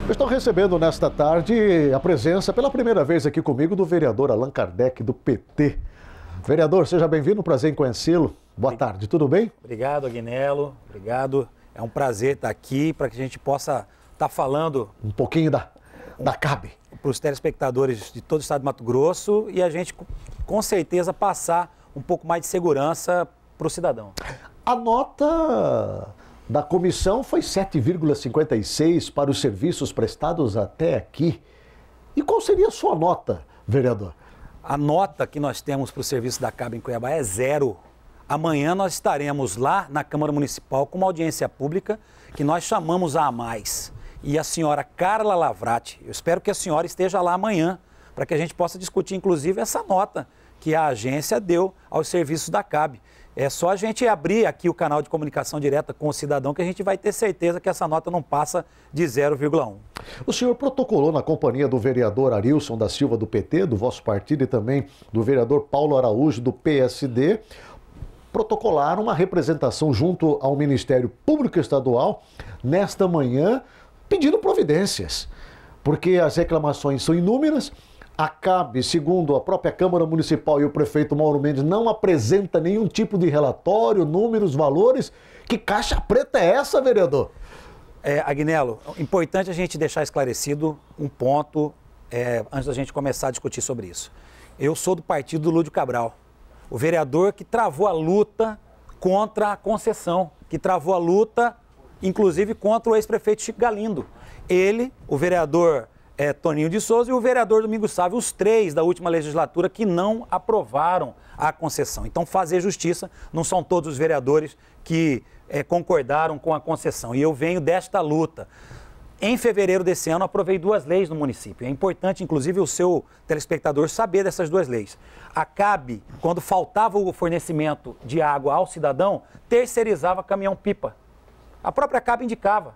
Eu estou recebendo nesta tarde a presença, pela primeira vez aqui comigo, do vereador Allan Kardec, do PT. Vereador, seja bem-vindo, um prazer em conhecê-lo. Boa tarde, tudo bem? Obrigado, Aguinello, obrigado. É um prazer estar aqui para que a gente possa estar falando um pouquinho da CAB. Para os telespectadores de todo o estado de Mato Grosso e a gente, com certeza, passar um pouco mais de segurança para o cidadão. A nota da comissão foi 7,56 para os serviços prestados até aqui. E qual seria a sua nota, vereador? A nota que nós temos para o serviço da CAB em Cuiabá é 0. Amanhã nós estaremos lá na Câmara Municipal com uma audiência pública que nós chamamos a mais. E a senhora Carla Lavrati, eu espero que a senhora esteja lá amanhã, para que a gente possa discutir, inclusive, essa nota que a agência deu aos serviços da CAB. É só a gente abrir aqui o canal de comunicação direta com o cidadão que a gente vai ter certeza que essa nota não passa de 0,1. O senhor protocolou na companhia do vereador Arilson da Silva, do PT, do vosso partido, e também do vereador Paulo Araújo, do PSD, protocolaram uma representação junto ao Ministério Público Estadual nesta manhã, pedindo providências, porque as reclamações são inúmeras. A CAB, segundo a própria Câmara Municipal e o prefeito Mauro Mendes, não apresenta nenhum tipo de relatório, números, valores. Que caixa preta é essa, vereador? Aguinello, importante a gente deixar esclarecido um ponto antes da gente começar a discutir sobre isso. Eu sou do partido do Lúdio Cabral, o vereador que travou a luta contra a concessão, que travou a luta, inclusive, contra o ex-prefeito Chico Galindo. Ele, o vereador Toninho de Souza e o vereador Domingos Sávio, os três da última legislatura que não aprovaram a concessão. Então, fazer justiça, não são todos os vereadores que concordaram com a concessão. E eu venho desta luta. Em fevereiro desse ano, aprovei 2 leis no município. É importante, inclusive, o seu telespectador saber dessas 2 leis. A CAB, quando faltava o fornecimento de água ao cidadão, terceirizava caminhão-pipa. A própria CAB indicava.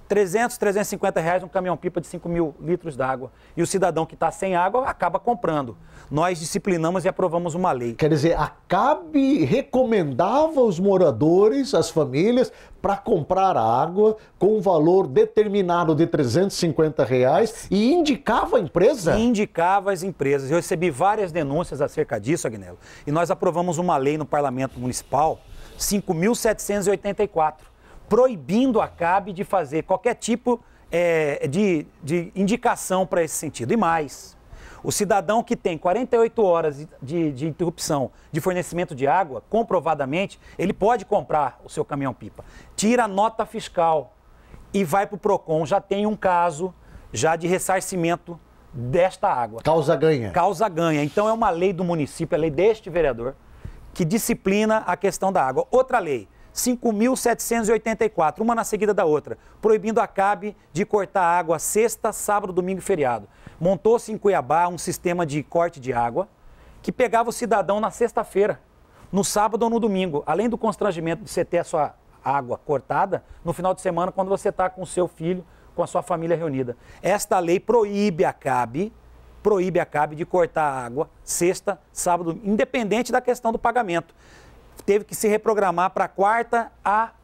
R$300, R$350 um caminhão-pipa de 5.000 litros d'água. E o cidadão que está sem água acaba comprando. Nós disciplinamos e aprovamos uma lei. Quer dizer, a CAB recomendava aos moradores, às famílias, para comprar água com um valor determinado de R$350 e indicava a empresa? Indicava as empresas. Eu recebi várias denúncias acerca disso, Aguinello. E nós aprovamos uma lei no Parlamento Municipal, 5.784. proibindo a CAB de fazer qualquer tipo de indicação para esse sentido. E mais, o cidadão que tem 48 horas de interrupção de fornecimento de água, comprovadamente, ele pode comprar o seu caminhão-pipa. Tira a nota fiscal e vai para o PROCON. Já tem um caso já de ressarcimento desta água. Causa ganha. Causa ganha. Então é uma lei do município, é lei deste vereador, que disciplina a questão da água. Outra lei, 5.784, uma na seguida da outra, proibindo a CAB de cortar água sexta, sábado, domingo e feriado. Montou-se em Cuiabá um sistema de corte de água que pegava o cidadão na sexta-feira, no sábado ou no domingo. Além do constrangimento de você ter a sua água cortada, no final de semana, quando você está com o seu filho, com a sua família reunida. Esta lei proíbe a CAB de cortar água sexta, sábado, independente da questão do pagamento. Teve que se reprogramar para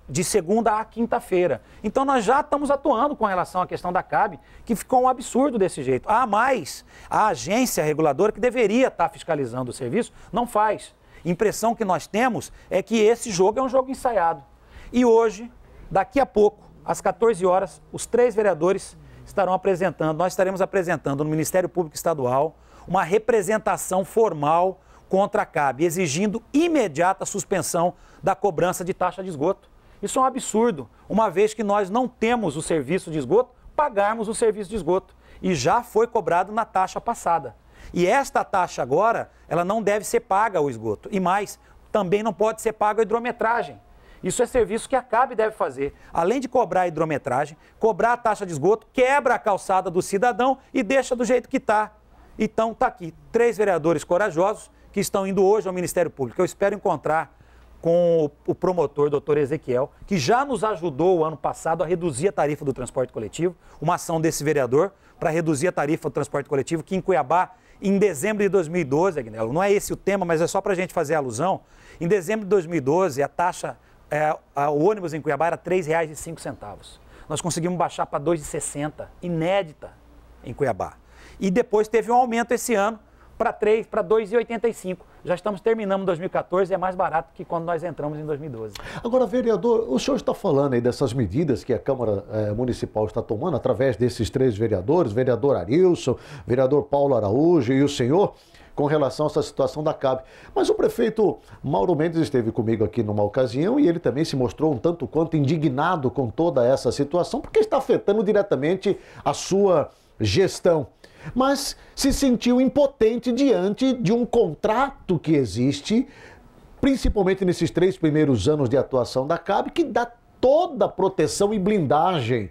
de segunda a quinta-feira. Então nós já estamos atuando com relação à questão da CAB, que ficou um absurdo desse jeito. Mais, a agência reguladora que deveria estar fiscalizando o serviço, não faz. Impressão que nós temos é que esse jogo é um jogo ensaiado. E hoje, daqui a pouco, às 14 horas, os 3 vereadores nós estaremos apresentando no Ministério Público Estadual uma representação formal contra a CAB, exigindo imediata suspensão da cobrança de taxa de esgoto. Isso é um absurdo, uma vez que nós não temos o serviço de esgoto, pagarmos o serviço de esgoto. E já foi cobrado na taxa passada. E esta taxa agora, ela não deve ser paga ao esgoto. E mais, também não pode ser paga a hidrometragem. Isso é serviço que a CAB deve fazer. Além de cobrar a hidrometragem, cobrar a taxa de esgoto, quebra a calçada do cidadão e deixa do jeito que está. Então, está aqui 3 vereadores corajosos que estão indo hoje ao Ministério Público. Eu espero encontrar com o promotor, doutor Ezequiel, que já nos ajudou o ano passado a reduzir a tarifa do transporte coletivo, uma ação desse vereador para reduzir a tarifa do transporte coletivo, que em Cuiabá, em dezembro de 2012, Aguinello, não é esse o tema, mas é só para a gente fazer alusão, em dezembro de 2012, a taxa, o ônibus em Cuiabá era R$ 3,05. nós conseguimos baixar para 2,60, inédita em Cuiabá. E depois teve um aumento esse ano para 2,85. Já estamos terminando 2014 e é mais barato que quando nós entramos em 2012. Agora, vereador, o senhor está falando aí dessas medidas que a Câmara Municipal está tomando através desses 3 vereadores, vereador Arilson, vereador Paulo Araújo e o senhor, com relação a essa situação da CAB. Mas o prefeito Mauro Mendes esteve comigo aqui numa ocasião e ele também se mostrou um tanto quanto indignado com toda essa situação, porque está afetando diretamente a sua gestão. Mas se sentiu impotente diante de um contrato que existe, principalmente nesses 3 primeiros anos de atuação da CAB, que dá toda a proteção e blindagem.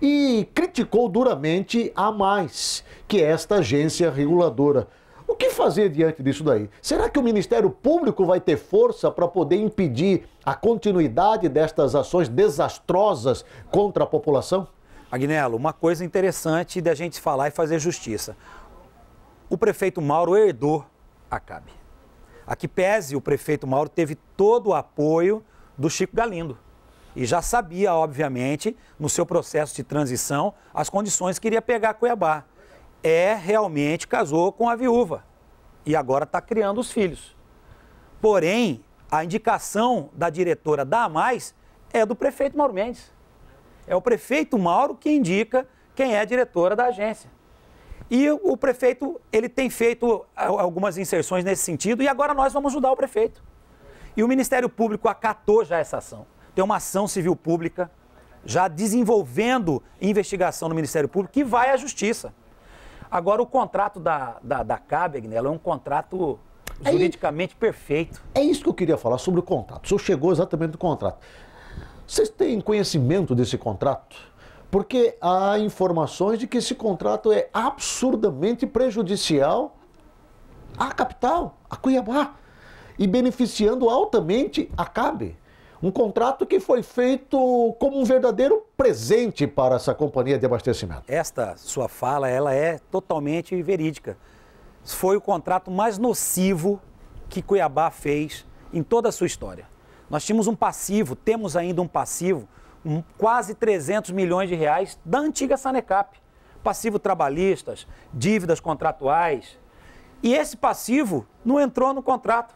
E criticou duramente a Mais, que é esta agência reguladora. O que fazer diante disso daí? Será que o Ministério Público vai ter força para poder impedir a continuidade destas ações desastrosas contra a população? Agnello, uma coisa interessante da gente falar e fazer justiça. O prefeito Mauro herdou a CAB. A que pese, o prefeito Mauro teve todo o apoio do Chico Galindo. E já sabia, obviamente, no seu processo de transição, as condições que iria pegar Cuiabá. Realmente casou com a viúva. E agora está criando os filhos. Porém, a indicação da diretora da AMAIS é do prefeito Mauro Mendes. É o prefeito Mauro que indica quem é a diretora da agência. E o prefeito, ele tem feito algumas inserções nesse sentido e agora nós vamos ajudar o prefeito. E o Ministério Público acatou já essa ação. Tem uma ação civil pública já desenvolvendo investigação no Ministério Público que vai à Justiça. Agora, o contrato da CAB, Agnello, é um contrato juridicamente perfeito. É isso que eu queria falar sobre o contrato. O senhor chegou exatamente no contrato. Vocês têm conhecimento desse contrato? Porque há informações de que esse contrato é absurdamente prejudicial à capital, a Cuiabá, e beneficiando altamente a CAB. Um contrato que foi feito como um verdadeiro presente para essa companhia de abastecimento. Esta sua fala, ela é totalmente verídica. Foi o contrato mais nocivo que Cuiabá fez em toda a sua história. Nós tínhamos um passivo, temos ainda um passivo, quase 300 milhões de reais da antiga Sanecap. Passivo trabalhistas, dívidas contratuais. E esse passivo não entrou no contrato.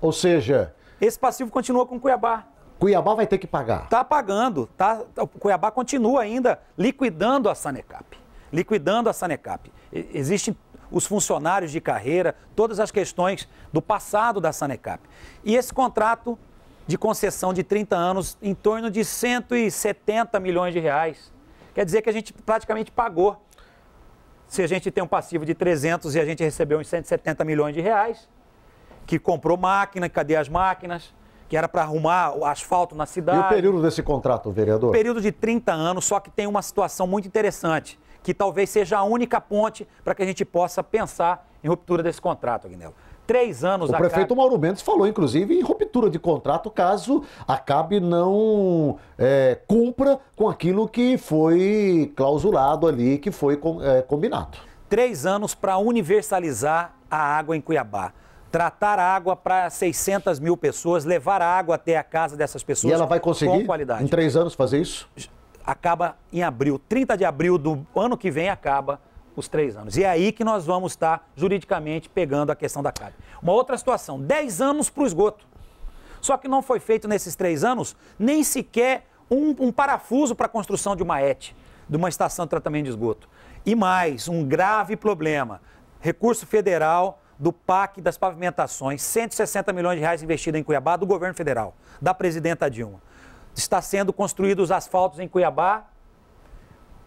Ou seja... Esse passivo continua com Cuiabá. Cuiabá vai ter que pagar. Está pagando. O Cuiabá continua ainda liquidando a Sanecap. Liquidando a Sanecap. Existem os funcionários de carreira, todas as questões do passado da Sanecap. E esse contrato de concessão de 30 anos, em torno de 170 milhões de reais. Quer dizer que a gente praticamente pagou. Se a gente tem um passivo de 300 e a gente recebeu uns 170 milhões de reais, que comprou máquina, cadê as máquinas, que era para arrumar o asfalto na cidade. E o período desse contrato, vereador? Período de 30 anos, só que tem uma situação muito interessante, que talvez seja a única ponte para que a gente possa pensar em ruptura desse contrato, Agnello. 3 anos... O prefeito Mauro Mendes falou, inclusive, em ruptura de contrato caso a CAB não cumpra com aquilo que foi clausulado ali, que foi combinado. 3 anos para universalizar a água em Cuiabá. Tratar a água para 600 mil pessoas, levar a água até a casa dessas pessoas. E ela vai conseguir, com qualidade. Em 3 anos, fazer isso? Acaba em abril. 30 de abril do ano que vem acaba os 3 anos. E é aí que nós vamos estar juridicamente pegando a questão da CAB. Uma outra situação, 10 anos para o esgoto. Só que não foi feito nesses 3 anos nem sequer um parafuso para a construção de uma ET, de uma estação de tratamento de esgoto. E mais, um grave problema, recurso federal do PAC das pavimentações, 160 milhões de reais investidos em Cuiabá do governo federal, da presidenta Dilma. Está sendo construídos os asfaltos em Cuiabá,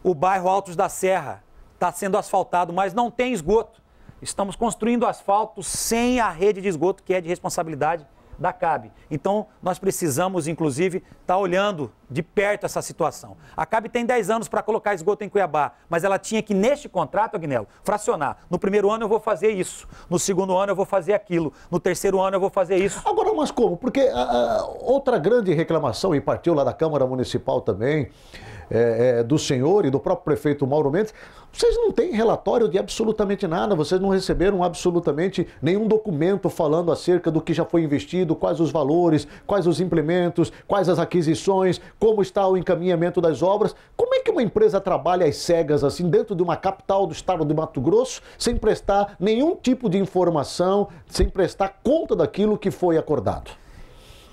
o bairro Altos da Serra está sendo asfaltado, mas não tem esgoto. Estamos construindo asfalto sem a rede de esgoto, que é de responsabilidade da CAB. Então, nós precisamos, inclusive, estar olhando de perto essa situação. A CAB tem 10 anos para colocar esgoto em Cuiabá, mas ela tinha que, neste contrato, Agnello, fracionar. No primeiro ano eu vou fazer isso, no segundo ano eu vou fazer aquilo, no terceiro ano eu vou fazer isso. Agora, mas como? Porque outra grande reclamação, e partiu lá da Câmara Municipal também, do senhor e do próprio prefeito Mauro Mendes, vocês não têm relatório de absolutamente nada, vocês não receberam absolutamente nenhum documento falando acerca do que já foi investido, quais os valores, quais os implementos, quais as aquisições, como está o encaminhamento das obras. Como é que uma empresa trabalha às cegas assim dentro de uma capital do estado de Mato Grosso sem prestar nenhum tipo de informação, sem prestar conta daquilo que foi acordado?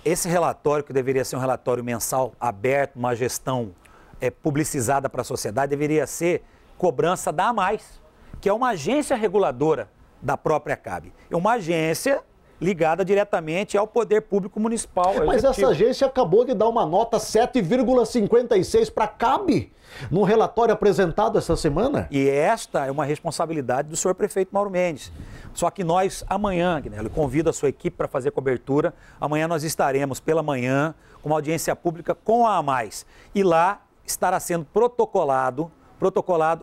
Esse relatório, que deveria ser um relatório mensal aberto, uma gestão publicizada para a sociedade, deveria ser cobrança da AMAIS, que é uma agência reguladora da própria CAB. É uma agência ligada diretamente ao poder público municipal. Mas essa agência acabou de dar uma nota 7,56 para a CAB, num relatório apresentado essa semana. E esta é uma responsabilidade do senhor prefeito Mauro Mendes. Só que nós, amanhã, Agnello, convido a sua equipe para fazer cobertura. Amanhã nós estaremos pela manhã com uma audiência pública com a AMAIS. E lá estará sendo protocolado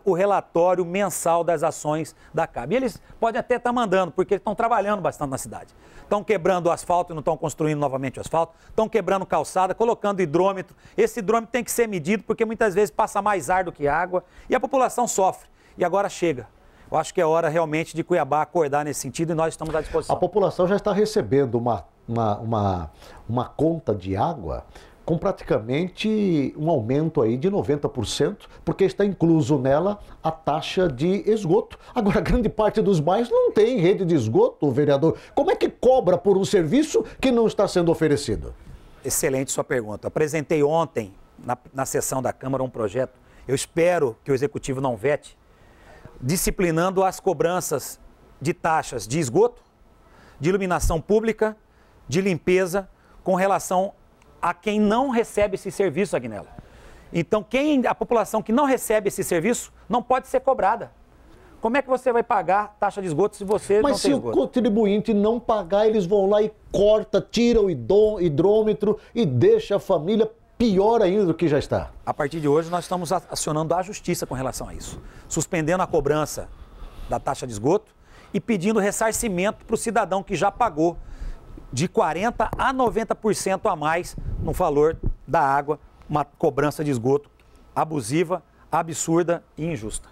o relatório mensal das ações da CAB. E eles podem até estar mandando, porque eles estão trabalhando bastante na cidade. Estão quebrando o asfalto e não estão construindo novamente o asfalto, estão quebrando calçada, colocando hidrômetro. Esse hidrômetro tem que ser medido, porque muitas vezes passa mais ar do que água e a população sofre. E agora chega. Eu acho que é hora realmente de Cuiabá acordar nesse sentido e nós estamos à disposição. A população já está recebendo uma conta de água com praticamente um aumento aí de 90%, porque está incluso nela a taxa de esgoto. Agora, grande parte dos bairros não tem rede de esgoto, vereador. Como é que cobra por um serviço que não está sendo oferecido? Excelente sua pergunta. Apresentei ontem, na sessão da Câmara, um projeto. Eu espero que o Executivo não vete, disciplinando as cobranças de taxas de esgoto, de iluminação pública, de limpeza, com relação a quem não recebe esse serviço, Agnello. Então, a população que não recebe esse serviço não pode ser cobrada. Como é que você vai pagar taxa de esgoto se você não tem esgoto? Mas se o contribuinte não pagar, eles vão lá e tira o hidrômetro e deixa a família pior ainda do que já está. A partir de hoje, nós estamos acionando a justiça com relação a isso. Suspendendo a cobrança da taxa de esgoto e pedindo ressarcimento para o cidadão que já pagou de 40% a 90% a mais no valor da água, uma cobrança de esgoto abusiva, absurda e injusta.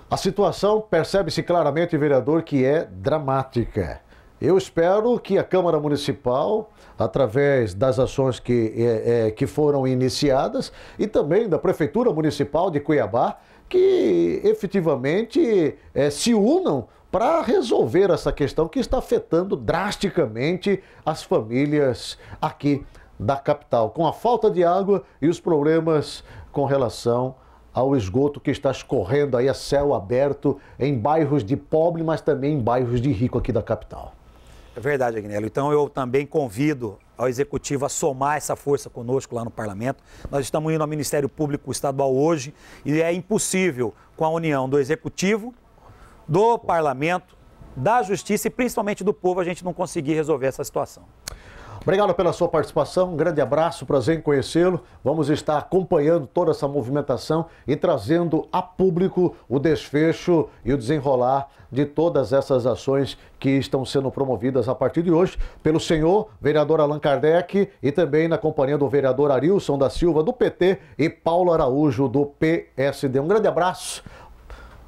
A situação percebe-se claramente, vereador, que é dramática. Eu espero que a Câmara Municipal, através das ações que foram iniciadas, e também da Prefeitura Municipal de Cuiabá, que efetivamente se unam para resolver essa questão que está afetando drasticamente as famílias aqui da capital, com a falta de água e os problemas com relação ao esgoto que está escorrendo aí a céu aberto em bairros de pobre, mas também em bairros de rico aqui da capital. É verdade, Agnello. Então eu também convido ao Executivo a somar essa força conosco lá no Parlamento. Nós estamos indo ao Ministério Público Estadual hoje e é impossível, com a união do Executivo, do Parlamento, da Justiça e principalmente do povo, a gente não conseguir resolver essa situação. Obrigado pela sua participação, um grande abraço, prazer em conhecê-lo. Vamos estar acompanhando toda essa movimentação e trazendo a público o desfecho e o desenrolar de todas essas ações que estão sendo promovidas a partir de hoje pelo senhor vereador Allan Kardec e também na companhia do vereador Arilson da Silva, do PT, e Paulo Araújo, do PSD. Um grande abraço.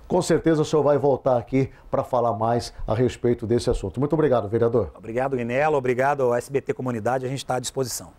Com certeza o senhor vai voltar aqui para falar mais a respeito desse assunto. Muito obrigado, vereador. Obrigado, Agnello. Obrigado ao SBT Comunidade. A gente está à disposição.